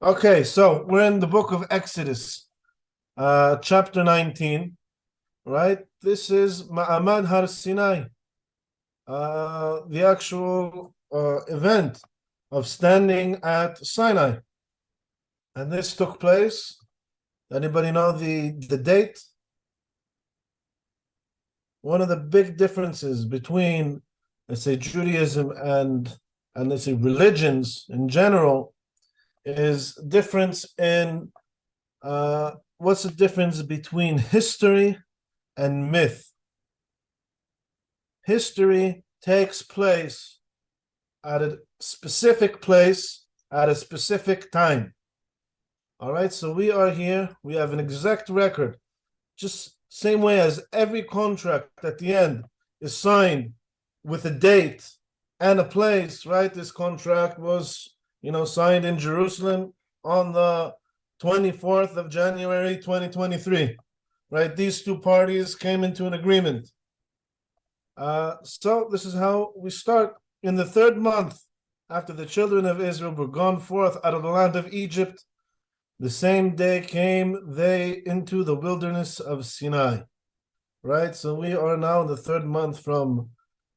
Okay, so we're in the book of Exodus, chapter 19, right? This is Ma'amad Har Sinai, the actual event of standing at Sinai. And this took place. Anybody know the date? One of the big differences between, let's say, Judaism and let's say religions in general is difference in what's the difference between history and myth. History takes place at a specific place at a specific time. All right, so we are here, we have an exact record, just same way as every contract at the end is signed with a date and a place, right? This contract was, signed in Jerusalem on the 24th of January, 2023, right? These two parties came into an agreement. So this is how we start. In the third month, after the children of Israel were gone forth out of the land of Egypt, the same day came they into the wilderness of Sinai. Right? So we are now in the third month from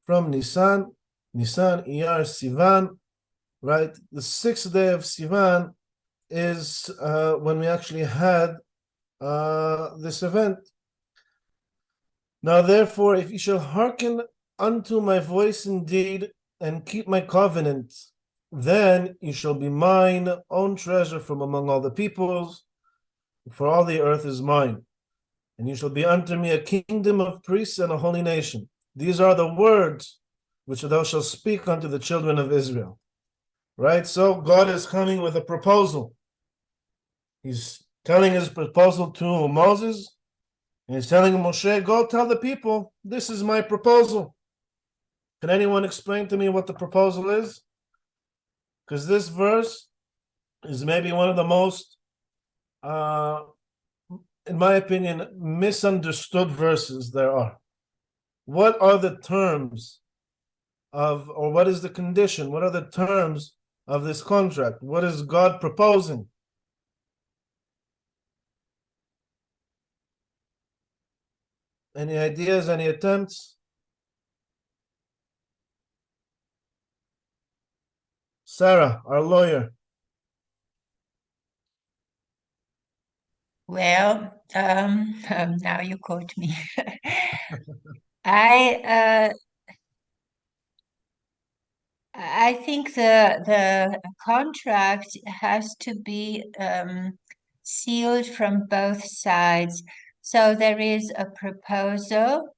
Nisan, Iyar, Sivan, right? The sixth day of Sivan is when we actually had this event. Now, therefore, if you shall hearken unto my voice indeed, and keep my covenant, then you shall be mine own treasure from among all the peoples, for all the earth is mine. And you shall be unto me a kingdom of priests and a holy nation. These are the words which thou shalt speak unto the children of Israel. Right? So God is coming with a proposal. He's telling his proposal to Moses, and he's telling Moshe, go tell the people, this is my proposal. Can anyone explain to me what the proposal is? Because this verse is maybe one of the most, in my opinion, misunderstood verses there are. What are the terms of, or what is the condition? What are the terms of this contract? What is God proposing? Any ideas, any attempts? Sarah, our lawyer. Well, now you quote me. I I think the contract has to be sealed from both sides. So there is a proposal,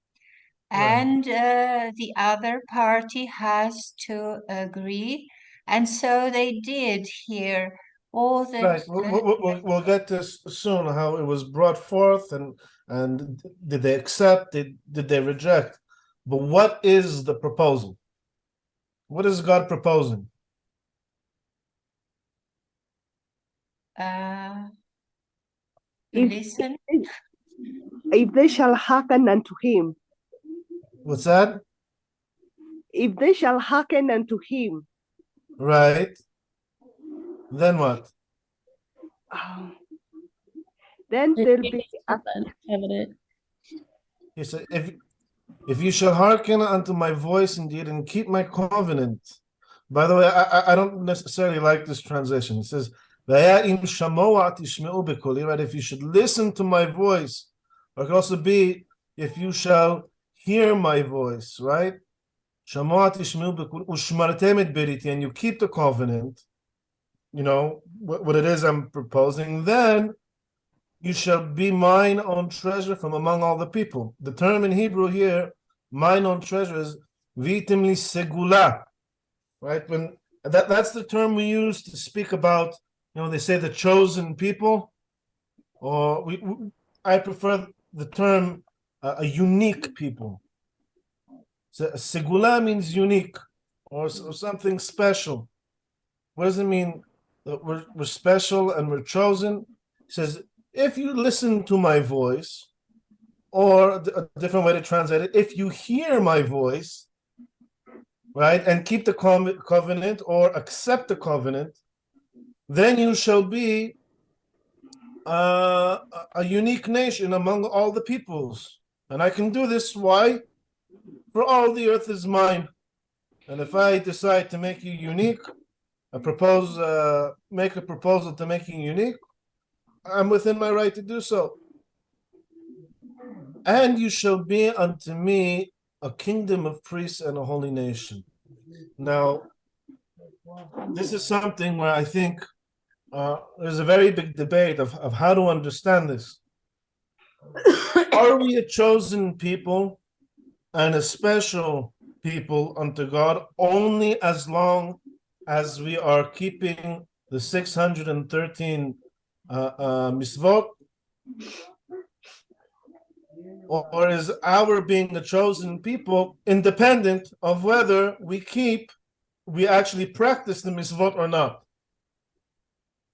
Right. and the other party has to agree. And so they did here. All the Right. We'll get this soon, how it was brought forth and did they accept, did they reject? But what is the proposal? What is God proposing? uh, to if listen. if they shall hearken unto him, What's that? if they shall hearken unto him, Right. Then what? then there'll be Covenant. He said, if you shall hearken unto my voice indeed and keep my covenant. By the way, I don't necessarily like this translation. It says, right? If you should listen to my voice, or it could also be if you shall hear my voice, right? And you keep the covenant, what it is I'm proposing, then you shall be mine own treasure from among all the people. The term in Hebrew here, mine own treasure, is vitim li segula, right? That's the term we use to speak about, they say the chosen people, or I prefer the term a unique people. So segula means unique or something special. What does it mean that we're special and we're chosen? It says, if you listen to my voice, or a different way to translate it, if you hear my voice, right, and keep the covenant or accept the covenant, then you shall be a unique nation among all the peoples. And I can do this, why? For all the earth is mine. And if I decide to make you unique, make a proposal to make you unique, I'm within my right to do so. And you shall be unto me a kingdom of priests and a holy nation. Now, this is something where I think there's a very big debate of how to understand this. Are we a chosen people and a special people unto God only as long as we are keeping the 613 mitzvot? Or is our being a chosen people independent of whether we actually practice the mitzvot or not?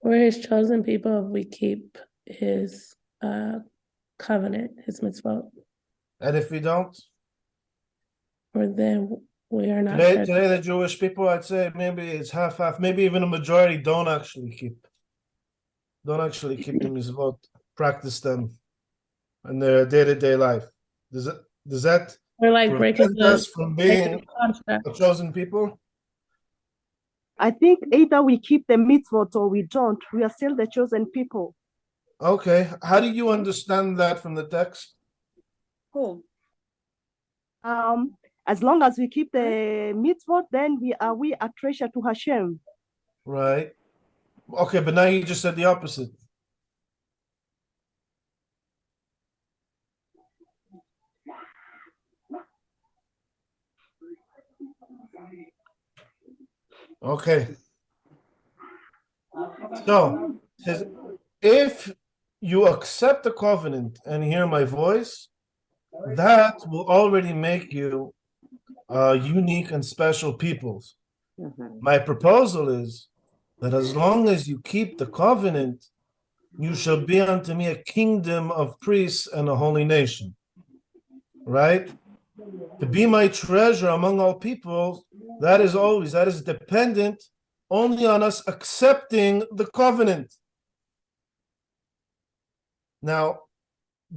We're his chosen people if we keep his covenant, his mitzvot. And if we don't? Or then we are not. Today the Jewish people, I'd say maybe it's half, maybe even a majority don't actually keep the mitzvot, practice them in their day-to-day life. Does that we're like breaking us from being contract. a chosen people? I think either we keep the mitzvot or we don't. We are still the chosen people. Okay. How do you understand that from the text? Oh. As long as we keep the mitzvot, then we are a treasure to Hashem. Right. Okay, but now you just said the opposite. Okay. So, if you accept the covenant and hear my voice, that will already make you unique and special peoples. My proposal is that as long as you keep the covenant, you shall be unto me a kingdom of priests and a holy nation. Right? To be my treasure among all people, that is dependent only on us accepting the covenant. Now,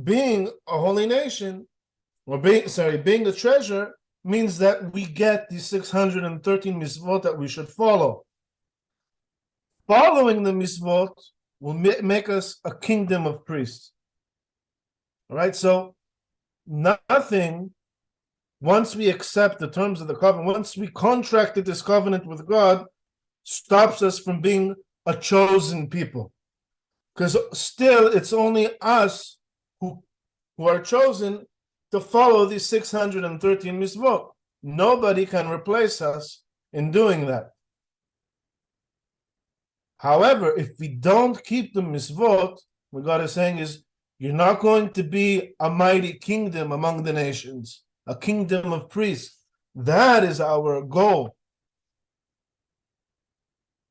being a holy nation, or being the treasure, means that we get the 613 mitzvot that we should follow. Following the mitzvot will make us a kingdom of priests. All right, so nothing, once we accept the terms of the covenant, once we contracted this covenant with God, stops us from being a chosen people. Because still, it's only us who are chosen to follow these 613 mitzvot. Nobody can replace us in doing that. However, if we don't keep the mitzvot, what God is saying is, you're not going to be a mighty kingdom among the nations, a kingdom of priests. That is our goal.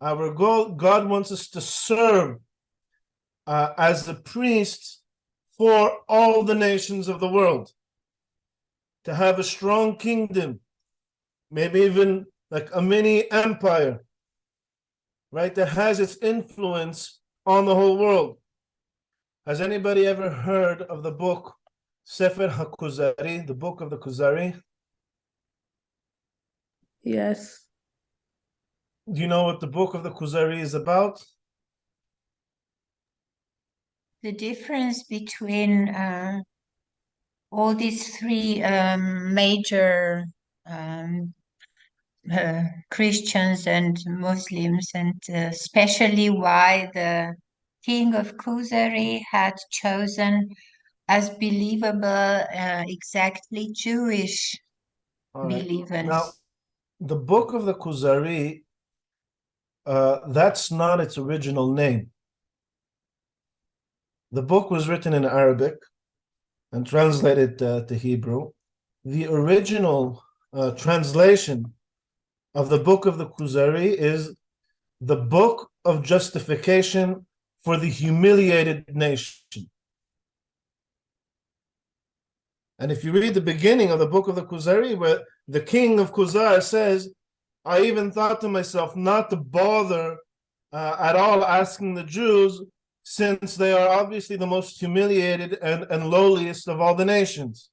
Our goal, God wants us to serve as the priests for all the nations of the world, to have a strong kingdom, maybe even like a mini empire, right, that has its influence on the whole world. Has anybody ever heard of the book Sefer HaKuzari, the book of the Kuzari? Yes. Do you know what the book of the Kuzari is about? The difference between all these three major Christians and Muslims, and especially why the king of Kuzari had chosen as believable exactly Jewish believers. Now, the book of the Kuzari, that's not its original name. The book was written in Arabic and translated to Hebrew. The original translation of the book of the Kuzari is the book of justification for the humiliated nation. And if you read the beginning of the book of the Kuzari, where the king of Kuzar says, I even thought to myself not to bother at all asking the Jews, since they are obviously the most humiliated and lowliest of all the nations.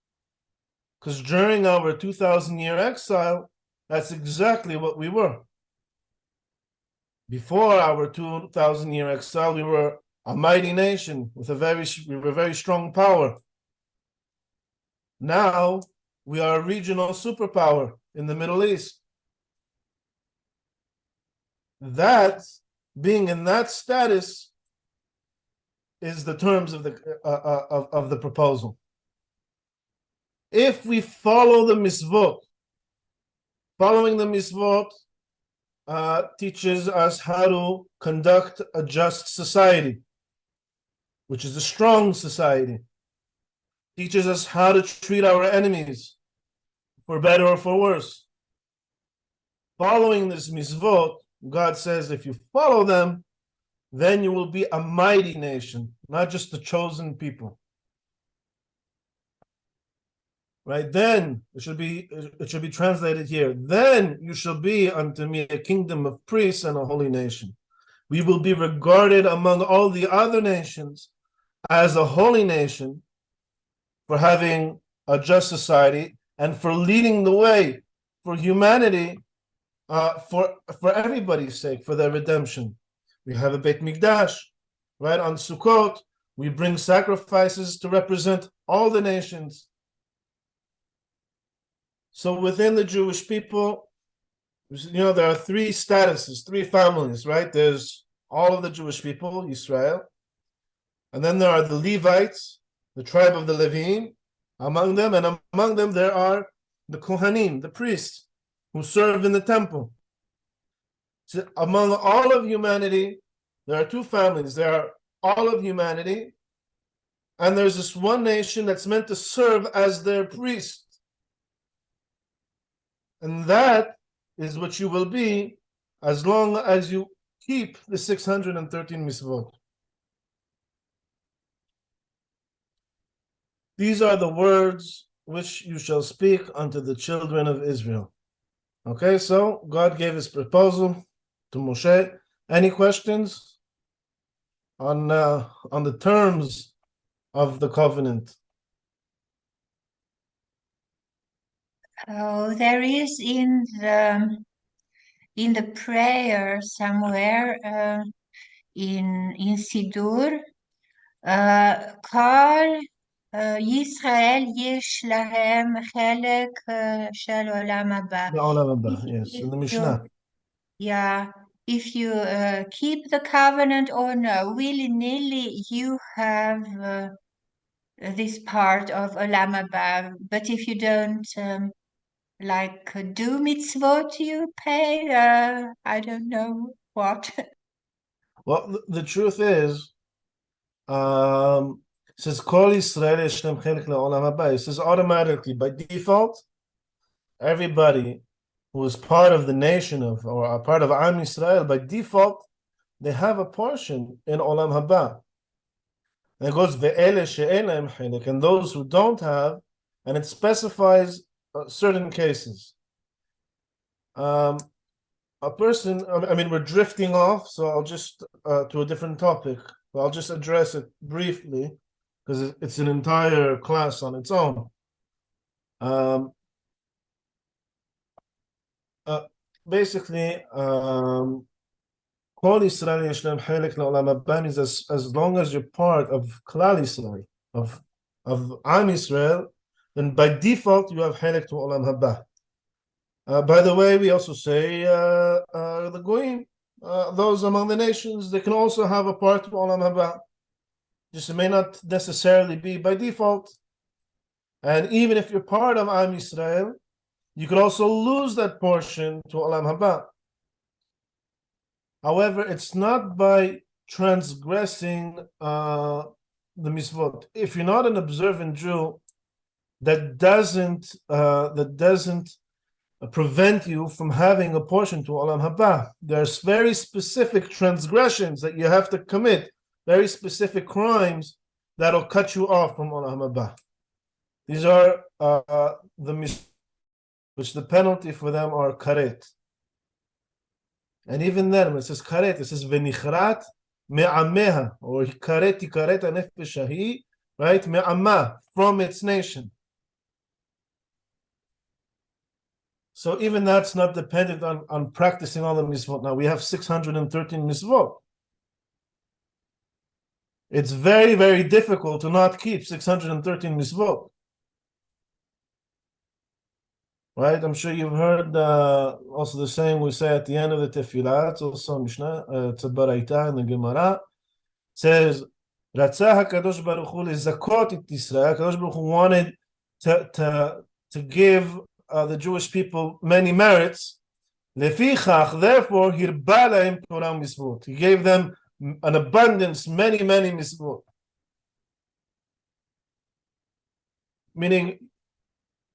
Because during our 2,000-year exile, that's exactly what we were. Before our 2,000-year exile, we were a mighty nation with we were a very strong power. Now we are a regional superpower in the Middle East. That, being in that status, is the terms of the proposal. If we follow the Mitzvot, following the Mitzvot teaches us how to conduct a just society, which is a strong society. Teaches us how to treat our enemies, for better or for worse. Following this Mitzvot, God says if you follow them, then you will be a mighty nation, not just a chosen people. Right? Then it should be translated here. Then you shall be unto me a kingdom of priests and a holy nation. We will be regarded among all the other nations as a holy nation for having a just society and for leading the way for humanity, for everybody's sake, for their redemption. We have a Beit Mikdash, right? On Sukkot, we bring sacrifices to represent all the nations. So within the Jewish people, there are three statuses, three families, right? There's all of the Jewish people, Israel. And then there are the Levites, the tribe of the Levim, among them. And among them there are the Kohanim, the priests, who serve in the temple. So among all of humanity, there are two families. There are all of humanity, and there's this one nation that's meant to serve as their priest. And that is what you will be as long as you keep the 613 mitzvot. These are the words which you shall speak unto the children of Israel. Okay, so God gave his proposal to Moshe. Any questions on the terms of the covenant? Oh, there is in the prayer somewhere in Sidur, כל ישראל יש להם חלק של עולם הבא. The Olam Haba, yes, in the Mishnah. If you keep the covenant or no, willy-nilly, you have this part of Olam Haba. But if you don't do mitzvot, you pay, I don't know what. Well, the truth is, it says, Kol Yisrael yesh lehem chelek le'olam haba. It says automatically, by default, everybody who is part of the nation of, or a part of Am Yisrael, by default, they have a portion in Olam Haba. And it goes, Ve'ele she'en lehem chelek, and those who don't have, and it specifies certain cases. A person, I mean, we're drifting off, so I'll just, to a different topic. I'll just address it briefly, because it's an entire class on its own. Basically, Kol Yisrael yesh lehem chelek le'olam haba means as long as you're part of Klal Yisrael, of Am Yisrael, then by default you have chelek to Olam Haba. By the way, we also say the Goyim, those among the nations, they can also have a part of Olam Haba. Just it may not necessarily be by default. And even if you're part of Am Yisrael, you could also lose that portion to Olam Haba. However, it's not by transgressing the mitzvot. If you're not an observant Jew, that doesn't prevent you from having a portion to Olam Haba. There's very specific transgressions that you have to commit, very specific crimes that'll cut you off from Olam Haba. These are the mitzvot, which the penalty for them are karet. And even then, when it says karet, it says venichrat me'ameha, or karet tikaret hanefesh hahi, right? Me'amah, from its nation. So even that's not dependent on practicing all the mitzvot. Now we have 613 mitzvot. It's very, very difficult to not keep 613 mitzvot. Right? I'm sure you've heard also the saying we say at the end of the tefillah. It's also Mishnah, it's a baraita in the Gemara. It says, Ratzah HaKadosh Baruch Hu lezakot et Yisrael. Kadosh Baruch Hu wanted to give the Jewish people many merits. Lefichach, therefore, hirba lahem Torah mitzvot. He gave them an abundance, many, many mitzvot. Meaning,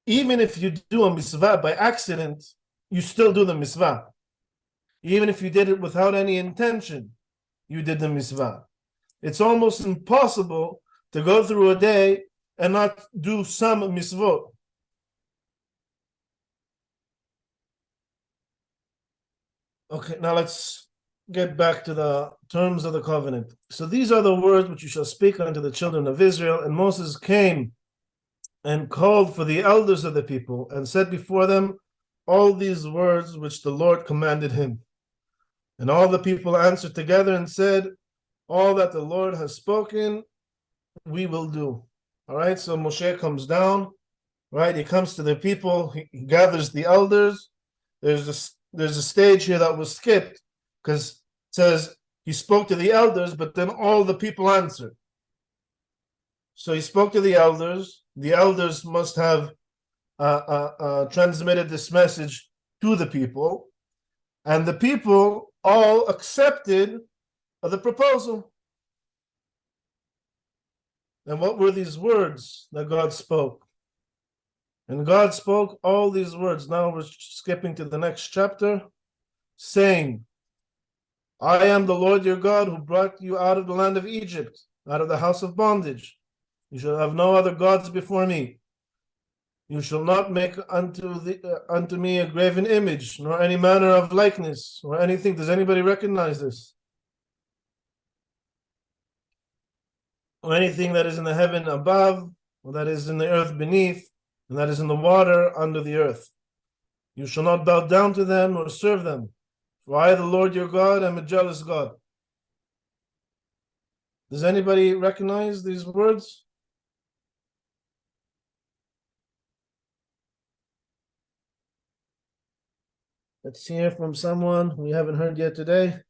even if you do a mitzvah by accident, you still do the mitzvah. Even if you did it without any intention, you did the mitzvah. It's almost impossible to go through a day and not do some mitzvot. Okay, now let's get back to the terms of the covenant. So these are the words which you shall speak unto the children of Israel. And Moses came and called for the elders of the people and said before them all these words which the Lord commanded him. And all the people answered together and said, all that the Lord has spoken, we will do. All right, so Moshe comes down, right? He comes to the people, he gathers the elders. There's a stage here that was skipped because it says he spoke to the elders, but then all the people answered. So he spoke to the elders. The elders must have transmitted this message to the people, and the people all accepted the proposal. And what were these words that God spoke? And God spoke all these words. Now we're skipping to the next chapter, saying, I am the Lord your God who brought you out of the land of Egypt, out of the house of bondage. You shall have no other gods before me. You shall not make unto me a graven image, nor any manner of likeness, or anything. Does anybody recognize this? Or anything that is in the heaven above, or that is in the earth beneath, and that is in the water under the earth. You shall not bow down to them nor serve them. For I, the Lord your God, am a jealous God. Does anybody recognize these words? Let's hear from someone we haven't heard yet today.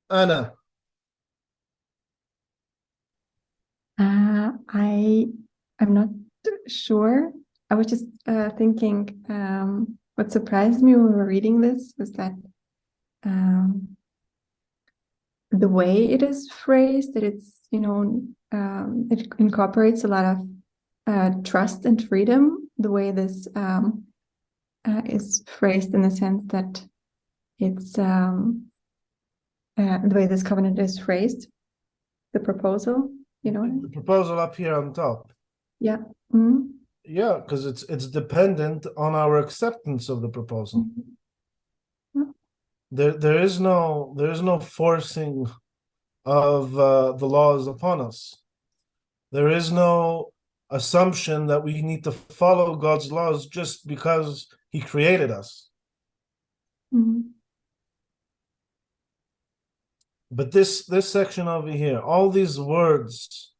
Anna. I'm not sure. I was just thinking what surprised me when we were reading this was that the way it is phrased, that it's, it incorporates a lot of trust and freedom, the way this is phrased in the sense that it's the way this covenant is phrased, the proposal, The proposal up here on top. Yeah. Mm-hmm. Yeah, because it's dependent on our acceptance of the proposal. Mm-hmm. There is no forcing of the laws upon us. There is no assumption that we need to follow God's laws just because He created us. Mm-hmm. But this section over here, all these words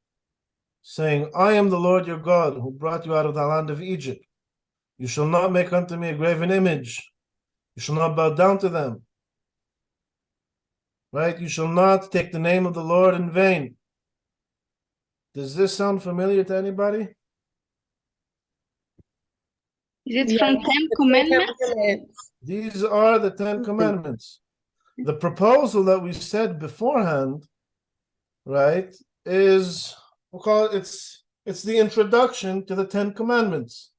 saying, I am the Lord your God who brought you out of the land of Egypt. You shall not make unto me a graven image. You shall not bow down to them. Right? You shall not take the name of the Lord in vain. Does this sound familiar to anybody? Is it from 10 Commandments? These are the 10 Commandments. The proposal that we said beforehand, right, is, we'll call it, it's the introduction to the 10 Commandments.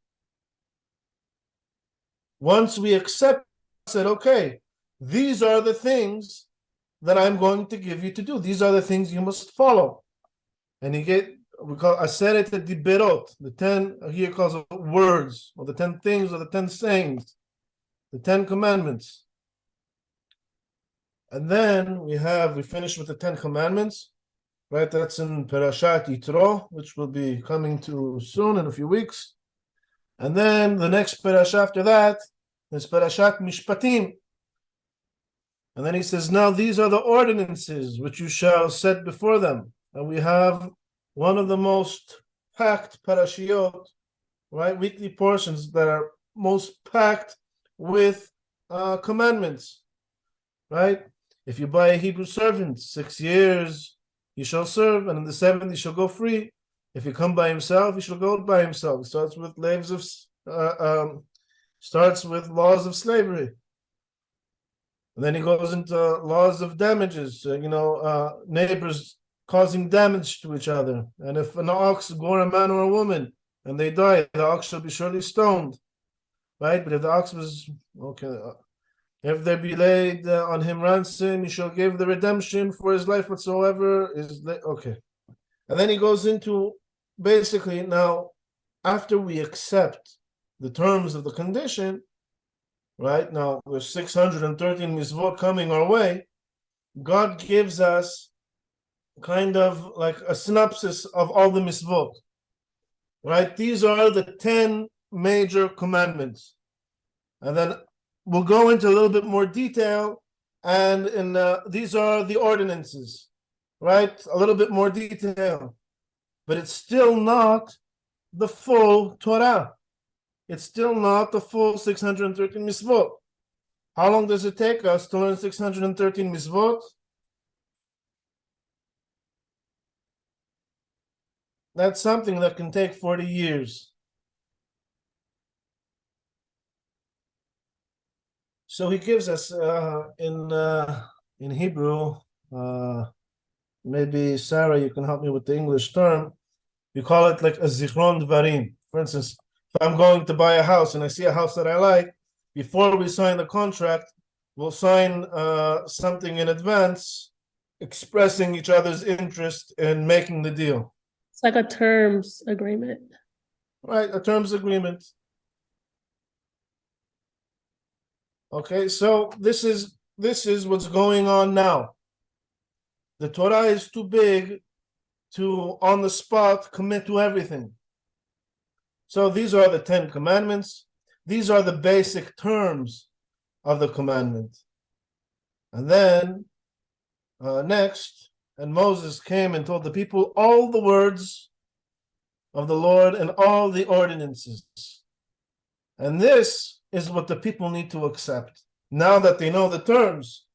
Once we accept, said, okay, these are the things that I'm going to give you to do. These are the things you must follow. And we call aseret diberot, the 10, here calls it words, or the 10 things, or the 10 sayings, the 10 Commandments. And then we finish with the 10 Commandments, right? That's in Parashat Yitro, which will be coming to soon in a few weeks. And then the next parasha after that is Parashat Mishpatim. And then he says, now these are the ordinances which you shall set before them. And we have one of the most packed parashiot, right? Weekly portions that are most packed with commandments, right? If you buy a Hebrew servant, 6 years he shall serve, and in the 7th he shall go free. If he come by himself, he shall go by himself. It starts with laws of slavery. And then he goes into laws of damages, neighbors causing damage to each other. And if an ox gore a man or a woman and they die, the ox shall be surely stoned, right? But if the ox was, if there be laid on him ransom, he shall give the redemption for his life whatsoever is, okay. And then he goes into, basically, now, after we accept the terms of the condition, right, now there's 613 mitzvot coming our way, God gives us kind of like a synopsis of all the mitzvot, right? These are the 10 major commandments. And then we'll go into a little bit more detail, and these are the ordinances, right? A little bit more detail. But it's still not the full Torah. It's still not the full 613 mitzvot. How long does it take us to learn 613 mitzvot? That's something that can take 40 years. So he gives us in Hebrew, maybe Sarah, you can help me with the English term. We call it like a zichron dvarim. For instance, if I'm going to buy a house and I see a house that I like, before we sign the contract, we'll sign something in advance expressing each other's interest in making the deal. It's like a terms agreement. Right, a terms agreement. Okay, so this is what's going on now. The Torah is too big to, on the spot, commit to everything. So these are the 10 commandments. These are the basic terms of the commandment. And then next, and Moses came and told the people all the words of the Lord and all the ordinances. And this is what the people need to accept now that they know the terms.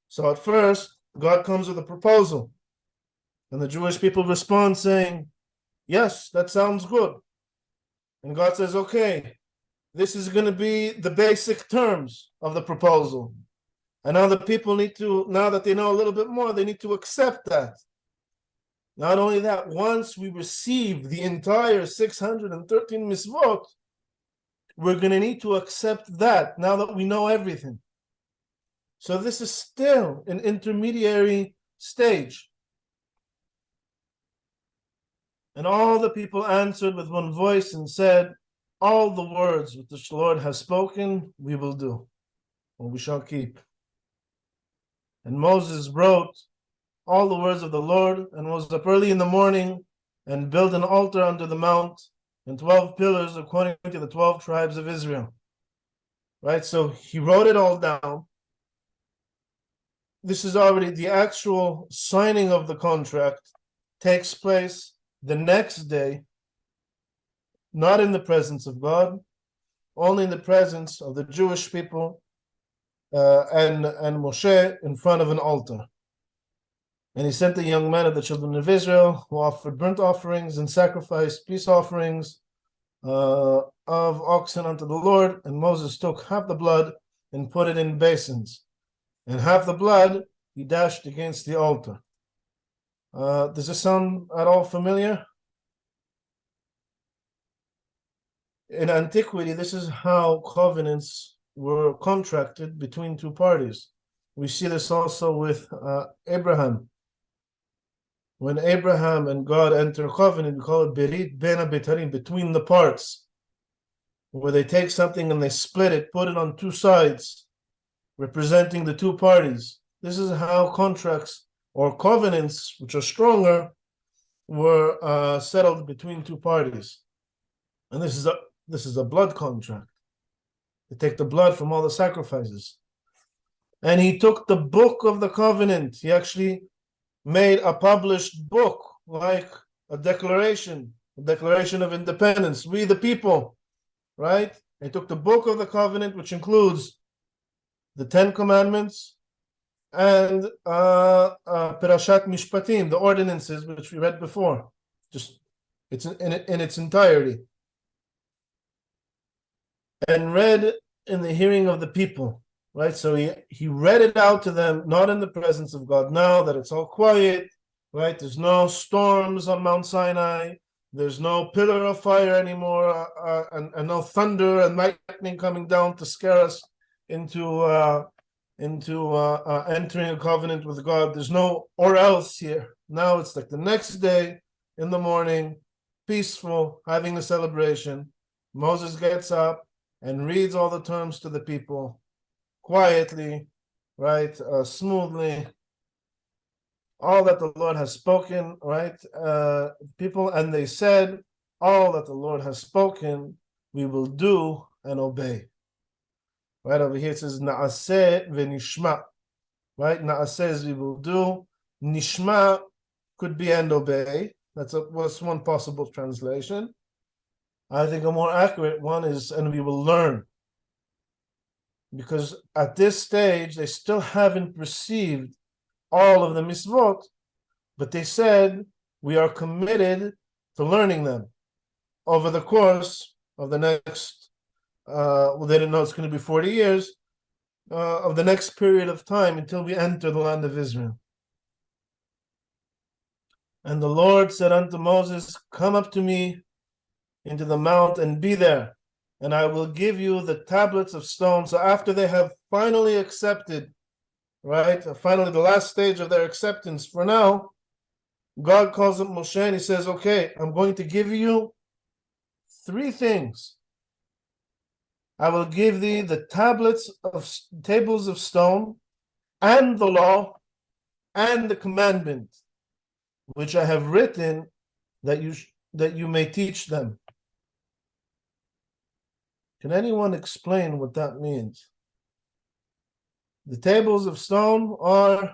So at first, God comes with a proposal. And the Jewish people respond saying, yes, that sounds good. And God says, okay, this is going to be the basic terms of the proposal. And now the people need to, now that they know a little bit more, they need to accept that. Not only that, once we receive the entire 613 mitzvot, we're going to need to accept that now that we know everything. So this is still an intermediary stage. And all the people answered with one voice and said, all the words which the Lord has spoken, we will do, or we shall keep. And Moses wrote all the words of the Lord, and rose up early in the morning, and built an altar under the mount, and 12 pillars according to the 12 tribes of Israel. Right, so he wrote it all down. This is already the actual signing of the contract takes place the next day, not in the presence of God, only in the presence of the Jewish people and Moshe in front of an altar. And he sent the young men of the children of Israel who offered burnt offerings and sacrificed peace offerings of oxen unto the Lord. And Moses took half the blood and put it in basins, and half the blood he dashed against the altar. Does this sound at all familiar? In antiquity, this is how covenants were contracted between two parties. We see this also with Abraham. When Abraham and God enter a covenant, we call it berit ben abetarim, between the parts, where they take something and they split it, put it on two sides, representing the two parties. This is how contracts or covenants, which are stronger, were settled between two parties. And this is a blood contract. They take the blood from all the sacrifices. And he took the book of the covenant. He actually made a published book, like a declaration of independence. We the people, right? He took the book of the covenant, which includes the 10 commandments and Perashat Mishpatim, the ordinances, which we read before. Just it's in its entirety. And read in the hearing of the people, right? So he read it out to them, not in the presence of God. Now that it's all quiet, right? There's no storms on Mount Sinai. There's no pillar of fire anymore, and no thunder and lightning coming down to scare us into entering a covenant with God. There's no or else here. Now it's like the next day in the morning, peaceful, having a celebration. Moses gets up and reads all the terms to the people quietly, right, smoothly, all that the Lord has spoken, right, people, and they said, all that the Lord has spoken, we will do and obey. Right over here it says, Na'aseh v'nishma, right, Na'aseh is we will do, Nishma could be and obey. That's one possible translation. I think a more accurate one is, and we will learn. Because at this stage, they still haven't received all of the mitzvot, but they said, we are committed to learning them over the course of the next, they didn't know it's going to be 40 years, of the next period of time until we enter the land of Israel. And the Lord said unto Moses, come up to me into the mount and be there, and I will give you the tablets of stone. So after they have finally accepted, right, finally the last stage of their acceptance, for now, God calls up Moshe and he says, okay, I'm going to give you 3 things. I will give thee the tables of stone, and the law, and the commandment, which I have written, that you may teach them. Can anyone explain what that means? The tables of stone are...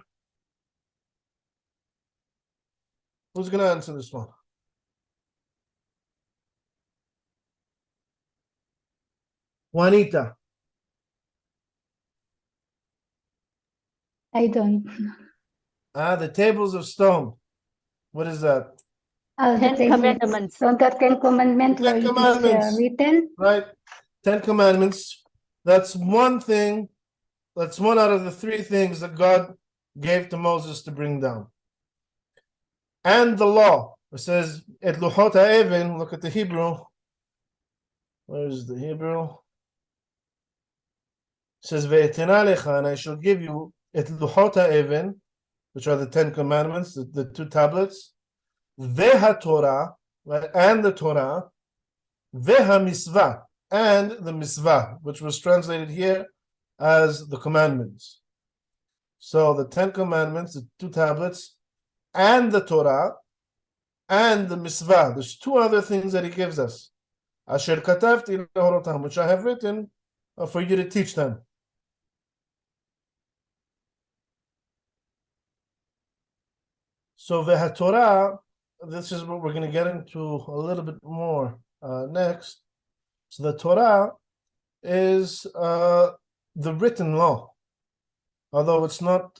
Who's going to answer this one? Juanita. I don't. The tables of stone. What is that? The Ten tables. Commandments. So the Ten Commandments The where Ten it is Commandments. written. Right? 10 Commandments. That's one thing. That's one out of the 3 things that God gave to Moses to bring down. And the law. It says, Et luchot ha'even, look at the Hebrew. Where is the Hebrew? It says, Ve'etena lecha, and I shall give you et luchot ha'even, which are the 10 Commandments, the 2 tablets, veha Torah, right, and the Torah, veha misvah, and the misvah, which was translated here as the commandments. So the 10 Commandments, the 2 tablets, and the Torah, and the misvah. There's 2 other things that he gives us. Asher katavti lehorotam, which I have written for you to teach them. So the Torah, this is what we're going to get into a little bit more next. So the Torah is the written law, although it's not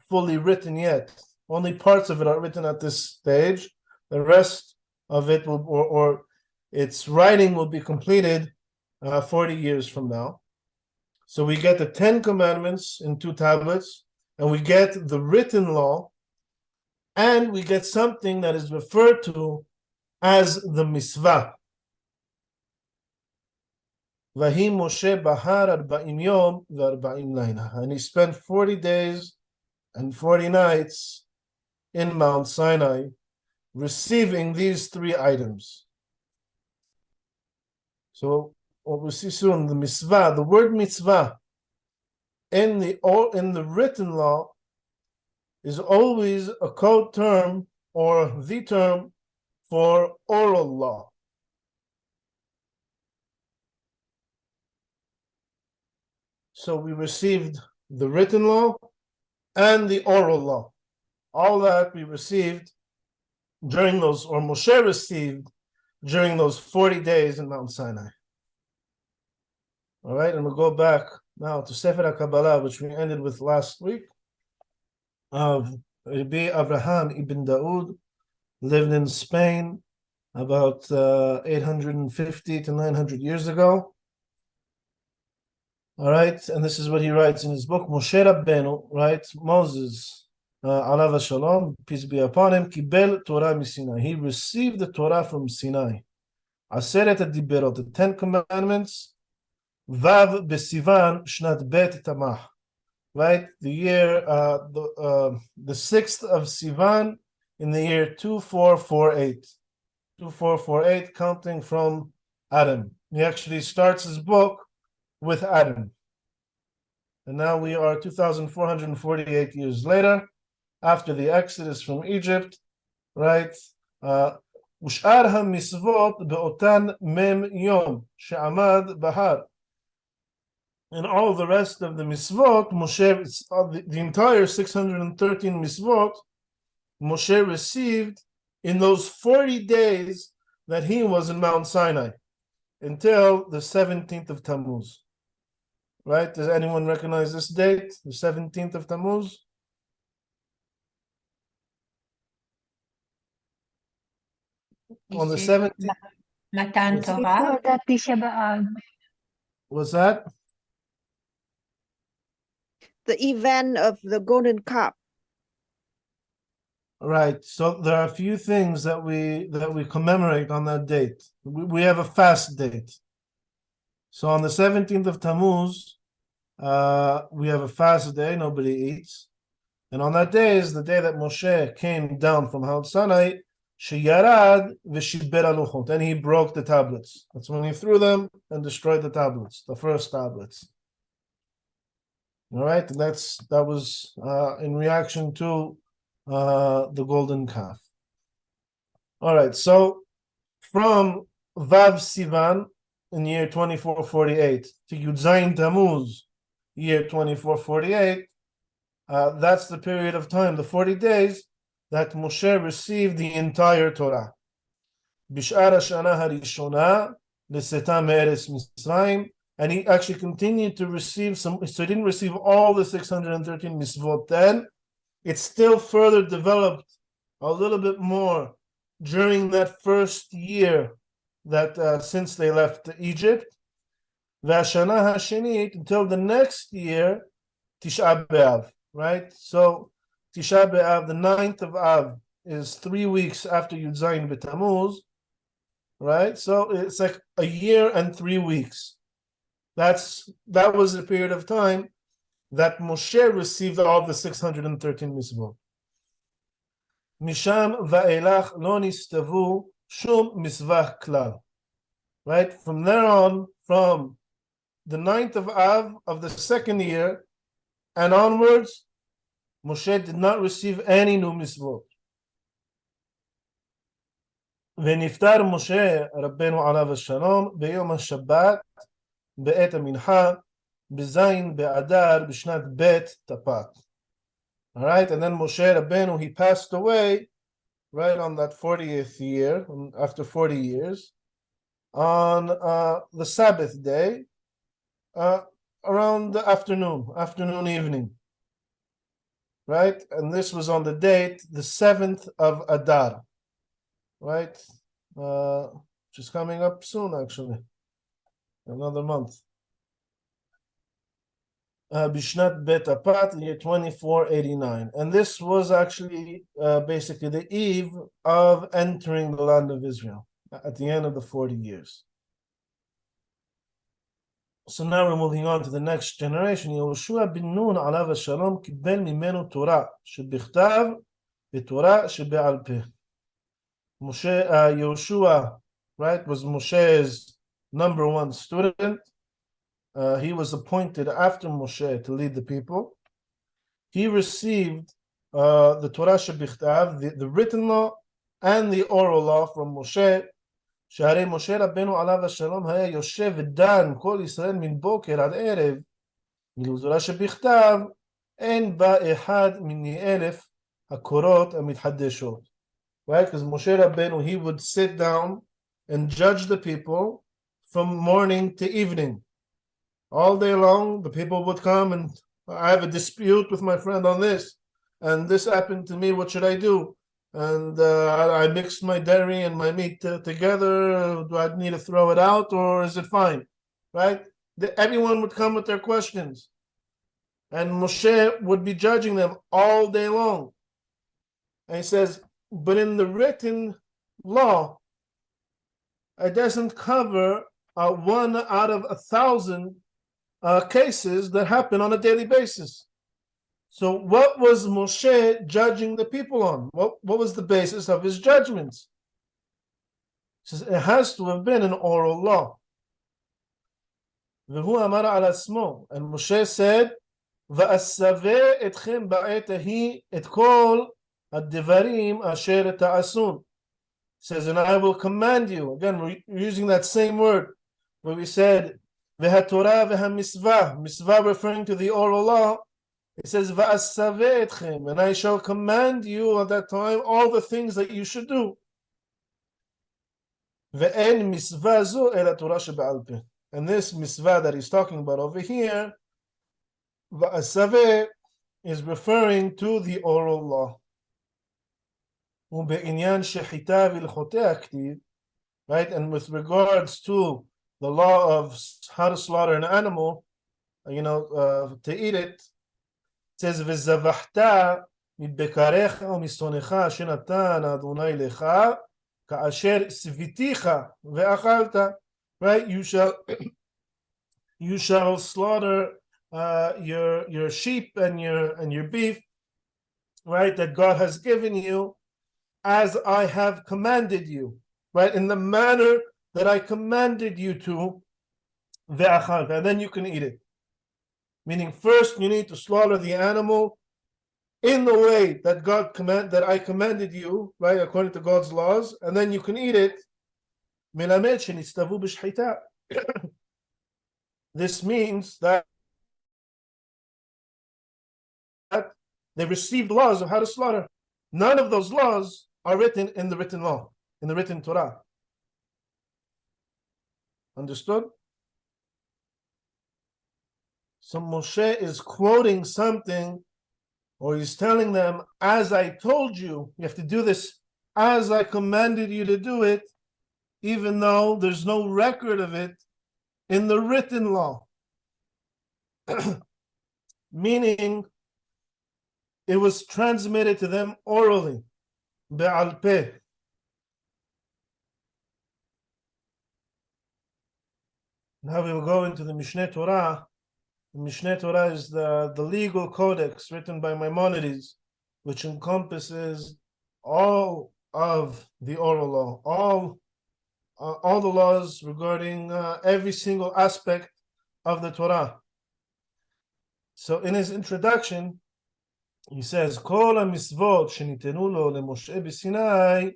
fully written yet. Only parts of it are written at this stage. The rest of it will, or its writing will be completed 40 years from now. So we get the 10 Commandments in 2 tablets, and we get the written law, and we get something that is referred to as the misvah. Vahi Moshe bahar 40 yom v'40 layla, and he spent 40 days and 40 nights in Mount Sinai, receiving these 3 items. So what we see soon, the mitzvah, the word mitzvah in the written law is always a code term or the term for oral law. So we received the written law and the oral law. All that we received during those, or Moshe received during those 40 days in Mount Sinai. All right, and we'll go back now to Sefer HaKabbalah, which we ended with last week, of Rabbi Abraham ibn Daud, lived in Spain about 850 to 900 years ago. All right, and this is what he writes in his book, Moshe Rabbeinu, right? Moses, alav shalom, peace be upon him, kibel Torah miSinai. He received the Torah from Sinai. Aseret HaDiberot, the 10 Commandments, Vav besivan shnat bet tamah. Right, the year, the 6th of Sivan in the year 2448. 2448, counting from Adam. He actually starts his book with Adam. And now we are 2,448 years later, after the Exodus from Egypt, right? ושאר המצוות באותן מם יום שעמד בהר. And all the rest of the mitzvot, Moshe, the entire 613 mitzvot, Moshe received in those 40 days that he was in Mount Sinai, until the 17th of Tammuz. Right? Does anyone recognize this date? The 17th of Tammuz? On the 17th. Matan Yes. Torah. What's that? The event of the golden cup. Right. So there are a few things that we commemorate on that date. We have a fast date. So on the 17th of Tammuz, we have a fast day, nobody eats. And on that day is the day that Moshe came down from Mount Sinai, Sheyarad v'shiber haluchot, and he broke the tablets. That's when he threw them and destroyed the tablets, the first tablets. All right, that was in reaction to the golden calf. All right, so from Vav Sivan in year 2448 to Yud Zayin Tammuz, year 2448, that's the period of time, the 40 days, that Moshe received the entire Torah. Bish'ar Hashana Harishona, L'Seta Me'eretz Mitzrayim, and he actually continued to receive some, so he didn't receive all the 613 mitzvot then. It still further developed a little bit more during that first year that since they left Egypt. V'Hashana Hashenit, until the next year, Tisha B'Av, right? So Tisha B'Av, the 9th of Av, is 3 weeks after Yud Zayin B'Tammuz, right? So it's like a year and 3 weeks. That was the period of time that Moshe received all the 613 mitzvot. Misham va'elach lo nistavu shum mitzvah klal. Right? From there on, from the 9th of Av of the second year and onwards, Moshe did not receive any new mitzvot. ונפטר משה רבנו עליו השלום ביום השבת בעת המנחה בזין באדר בשנת בית תפת. All right, and then Moshe Rabbeinu, he passed away right on that 40th year, after 40 years, on the Sabbath day, around the afternoon, evening. Right, and this was on the date, the 7th of Adar. Right, which is coming up soon, actually, another month. Bishnat Bet Apat, year 2489, and this was actually basically the eve of entering the land of Israel at the end of the 40 years. So now we're moving on to the next generation. Yehoshua bin Nun alav shalom kibel mimenu Torah shebichtav v'Torah shebe'al peh. Moshe, Yehoshua, right, was Moshe's number one student. He was appointed after Moshe to lead the people. He received the Torah shebichtav, the written law and the oral law from Moshe. שהרי משה רבנו עליו השלום היה יושב ודן כל ישראל מן בוקר עד ערב, ואילו תורה שבכתב אין בה אחד מני אלף הקורות המתחדשות. Right? Because Moshe Rabbeinu, he would sit down and judge the people from morning to evening. All day long, the people would come and I have a dispute with my friend on this, and this happened to me, what should I do? And I mixed my dairy and my meat together. Do I need to throw it out or is it fine? Right? Everyone would come with their questions. And Moshe would be judging them all day long. And he says, but in the written law, it doesn't cover 1 out of 1,000 cases that happen on a daily basis. So what was Moshe judging the people on? What was the basis of his judgments? He says it has to have been an oral law. And Moshe said, "Va'asaveh etchem ba'et ahi et kol ad-devarim asher ta'asun." Says, and I will command you. Again, we're using that same word where we said, "V'haTorah v'hamitzvah," mitzvah referring to the oral law. It says, "Va'asaveh etchem," and I shall command you at that time all the things that you should do. Ve'en mitzvah zo ela Torah shebe'al peh. And this mitzvah that he's talking about over here, Va'asaveh, is referring to the oral law. Ube'inyan shechita v'ilchotei aktiv, right? And with regards to the law of how to slaughter an animal, to eat it, says וזבחת מבקריך ומשונאיך אשר נתן אדוני לך כאשר שביתיך ואכלת. Right? You shall slaughter your sheep and your beef, right, that God has given you as I have commanded you, right, in the manner that I commanded you to, ve'achalt, and then you can eat it. Meaning, first you need to slaughter the animal in the way that that I commanded you, right, according to God's laws, and then you can eat it. This means that they received laws of how to slaughter. None of those laws are written in the written law, in the written Torah. Understood? So Moshe is quoting something, or he's telling them, as I told you, you have to do this as I commanded you to do it, even though there's no record of it in the written law. Meaning, it was transmitted to them orally, be'al peh. Now we will go into the Mishneh Torah. The Mishneh Torah is the legal codex written by Maimonides, which encompasses all of the oral law, all the laws regarding every single aspect of the Torah. So in his introduction, he says, "Kol ha-mitzvot shenitenu lo leMoshe b'Sinai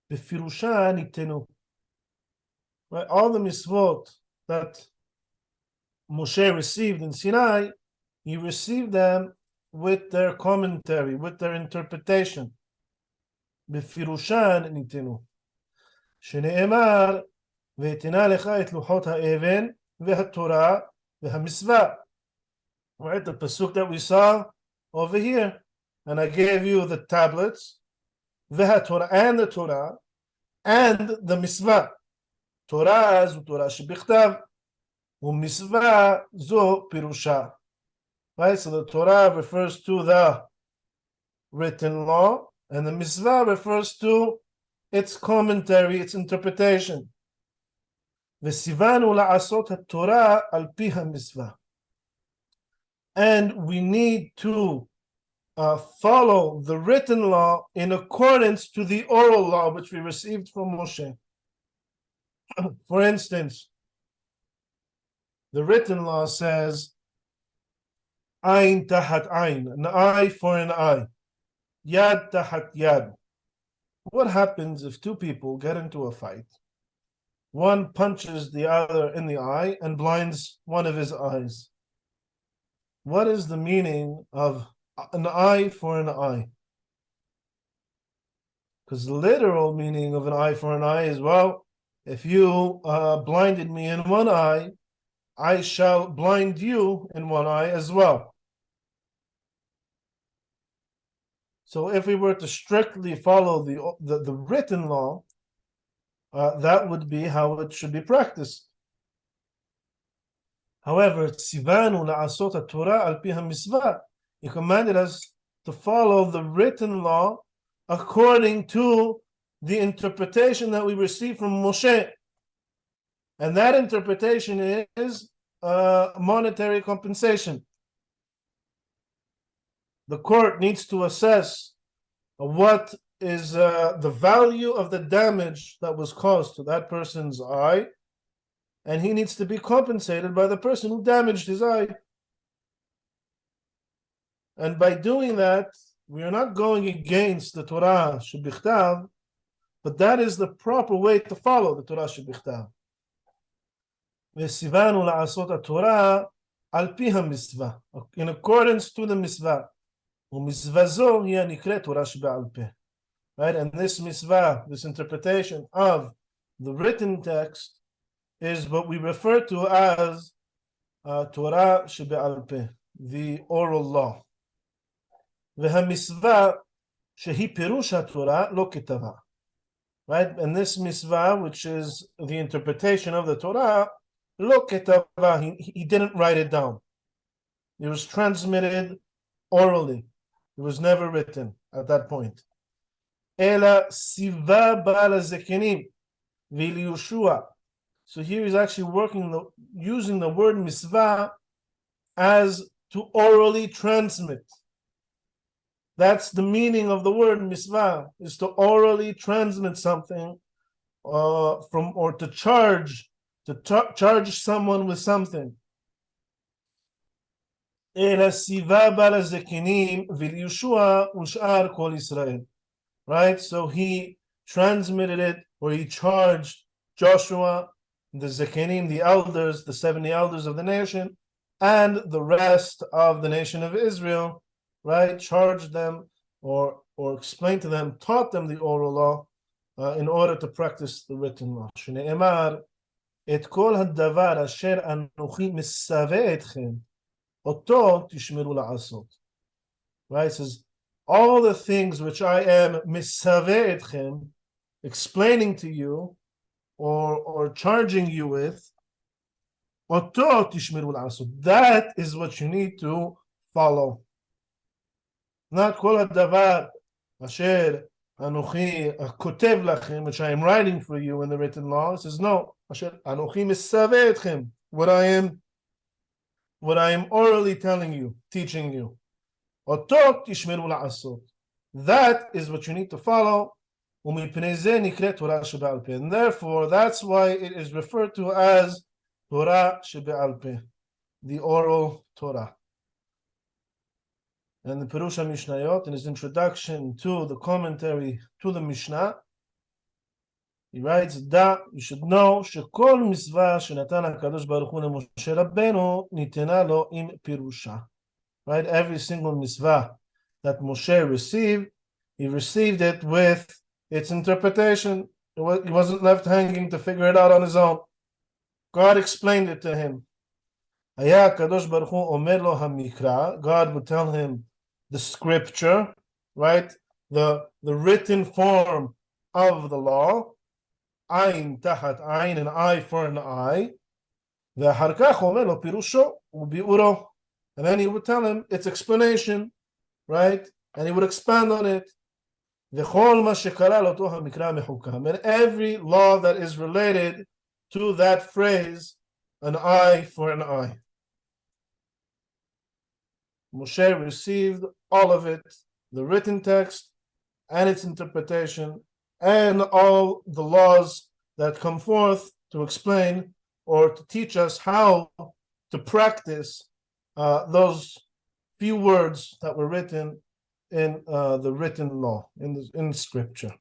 b'firusha nitenu." Right, all the mitzvot that Moshe received in Sinai, he received them with their commentary, with their interpretation. בפירושן ניתנו. שנאמר, ותנה לך את לוחות האבן והתורה והמצווה. Right, the pasuk that we saw over here. And I gave you the tablets, והתורה, and the Torah, and the mitzvah. Torah זו תורה שבכתב. ומצווה זו פירושה. Right, so the Torah refers to the written law, and the mitzvah refers to its commentary, its interpretation. וסיוונו לעשות התורה על פי המצווה. And we need to follow the written law in accordance to the oral law which we received from Moshe. For instance, the written law says, Ayn tahat ayn, an eye for an eye. Yad tahat yad. What happens if two people get into a fight? One punches the other in the eye and blinds one of his eyes. What is the meaning of an eye for an eye? Because the literal meaning of an eye for an eye is, well, if you blinded me in one eye, I shall blind you in one eye as well. So if we were to strictly follow the written law, that would be how it should be practiced. However, tzivanu la'asot Torah al pi ha-mitzvah. He commanded us to follow the written law according to the interpretation that we received from Moshe. And that interpretation is monetary compensation. The court needs to assess what is the value of the damage that was caused to that person's eye, and he needs to be compensated by the person who damaged his eye. And by doing that, we are not going against the Torah shebichtav, but that is the proper way to follow the Torah shebichtav. V'sivanu la'asot Torah al pi ha-mitzvah, in accordance to the mitzvah. U'mitzvah zo hiya nikret Torah shebe'al peh. Right, and this mitzvah, this interpretation of the written text, is what we refer to as Torah shebe'al peh, the oral law. V'ha-mitzvah shehi pirush ha-Torah lo ketava. Right, and this mitzvah, which is the interpretation of the Torah, lo ketava, he didn't write it down. It was transmitted orally. It was never written at that point. Ela siva ba'al zekenim v'Yeshua. So here he's actually using the word mitzvah as to orally transmit. That's the meaning of the word mitzvah, is to orally transmit something to charge someone with something. Ela siva ba'al zekenim v'Yeshua u'sh'ar kol Israel. Right, so he transmitted it, or he charged Joshua, the Zekenim, the elders, the 70 elders of the nation, and the rest of the nation of Israel, right, charged them or explained to them, taught them the oral law in order to practice the written law. Shne'emar, et kol hadavar asher anochi misaveh etchem, oto tishmeru la'asot. Right, it says, all the things which I am misaveh etchem, explaining to you or charging you with, oto tishmeru la'asot. That is what you need to follow. Not kol hadavar asher anochi kotev lachem, which I am writing for you in the written law. It says no, asher anochi misaveh etchem, what I am orally telling you, teaching you. That is what you need to follow. And therefore, that's why it is referred to as Torah shebe'al peh, the oral Torah. And the Perush HaMishnayot, in his introduction to the commentary to the Mishnah, he writes, you should know, shekol mitzvah shenatan HaKadosh Baruch Hu leMoshe Rabbeinu nitena lo im pirusha. Right, every single mitzvah that Moshe received, he received it with its interpretation. He wasn't left hanging to figure it out on his own. God explained it to him. Kadosh Baruch Hu omer lo hamikra. God would tell him the scripture, right, the written form of the law. Ayin tahat ayin, an eye for an eye. Ve'achar kach omer lo pirusho ubi'uro. And then he would tell him its explanation, right? And he would expand on it. And every law that is related to that phrase, an eye for an eye. Moshe received all of it, the written text and its interpretation, and all the laws that come forth to explain or to teach us how to practice those few words that were written in the written law, in Scripture.